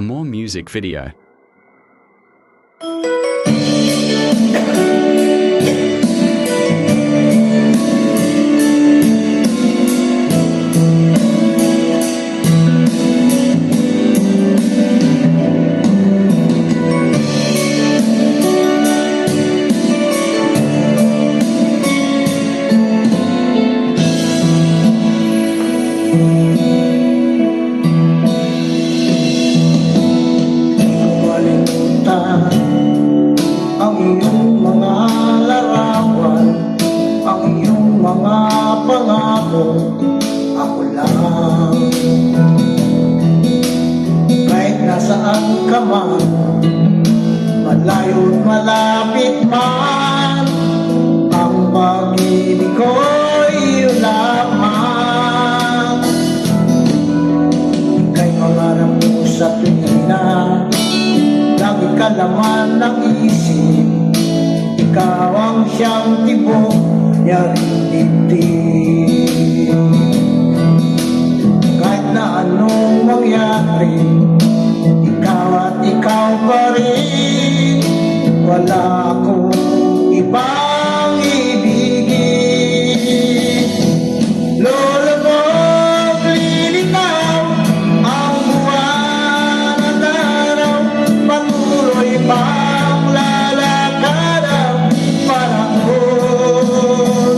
more music video. Ang iyong mga larawan, ang iyong mga pangako, ako lang. Kahit nasaan ka man, malayo't malapit man, ang pag-ibig ko'y iyo lamang. Ika'y pangarap ko sa tuwina, lagi ka laman ng isip, ikaw ang siyang tibok niya'ring dibdib. Kahit na anong mangyari, ikaw at ikaw pa rin, wala akong ibang ibigin. Lolo mo, lilitaw ang buwan at araw, patuloy pang lalakad ang panahon.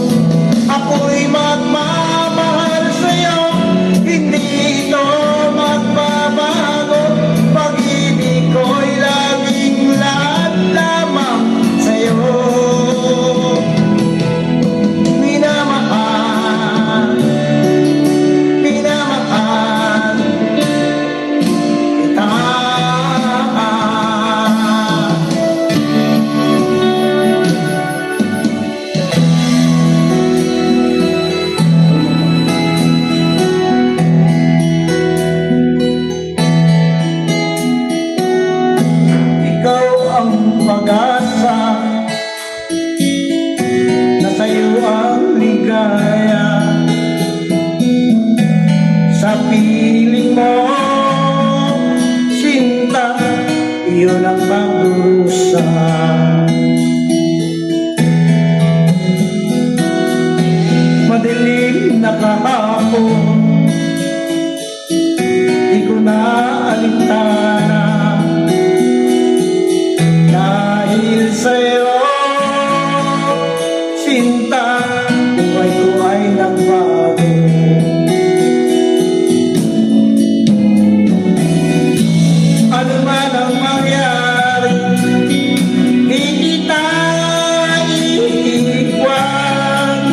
Ako'y magmamahal sa'yo, hindi ito magbabago. Pag-ibig ko'y laging lahat lamang sa'yo. Minamahal, minamahal kita. Ikaw ang pag-asa, na sa'yo ang ligaya. Sa piling mo, sinta, iyon ang magdurusa. Madilim na kahapon, di ko na alintana. Dahil sa'yo, sinta, buhay ko ay nagbago. Ano man ang mangyari, di kita iiwan.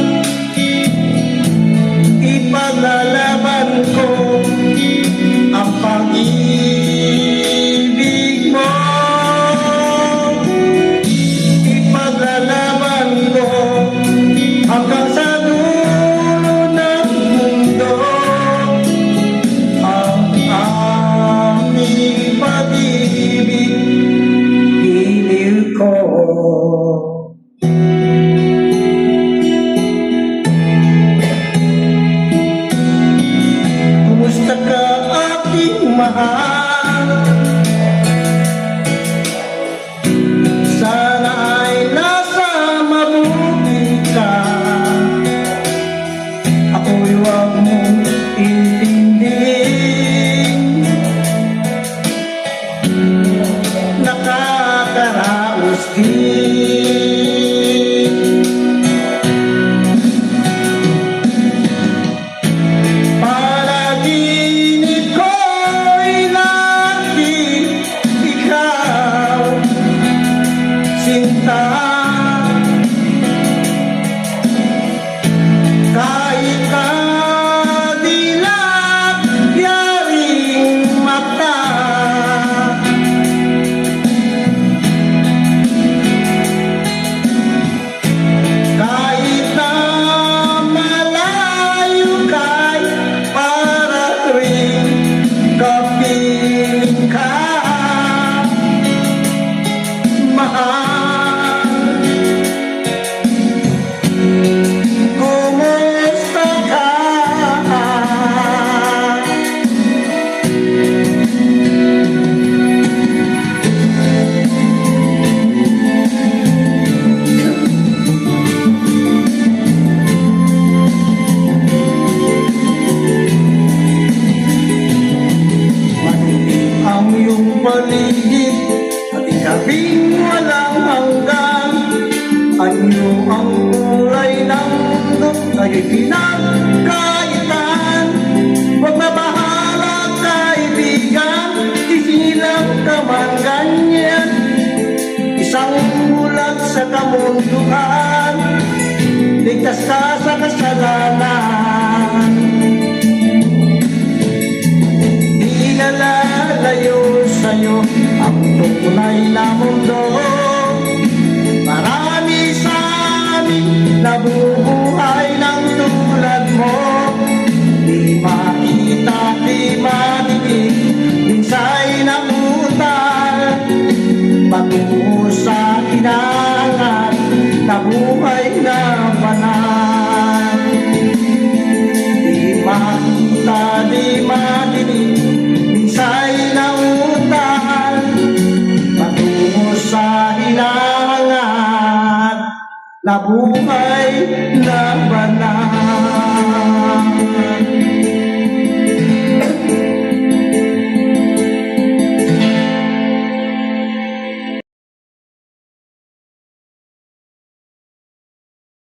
Ipaglalaban ko ang pag-ibig mo. Ipaglalaban ko hanggang sa dulo ng mundo ang aming pag-ibig, giliw ko. Kumusta ka, aking mahal? Sana ay nasa mabuti ka. Ako'y huwag mong intindihin, nakakaraos din. Panaginip ko'y lagi ikaw, sinta. Kahit kadilat yaring mata, iyong paligid at ikabing walang hanggan. Anyo ang kulay ng mundo, kayo'y pinagkaitan. Huwag mabahala kaibigan, isilang ka man ganyan. Isang bulag sa kamunduhan, ligtas ka sa kasalanan. Di na lalayo sa'yo ang tunay na mundo. Marami sa amin nabubuhay ng tulad mo. Di makita, di madinig, minsa'y namutal patungo sa hinangan na buhay na banal. Di makita, di madinig, minsa'y namutal patungo sa hinangan na buhay na banal.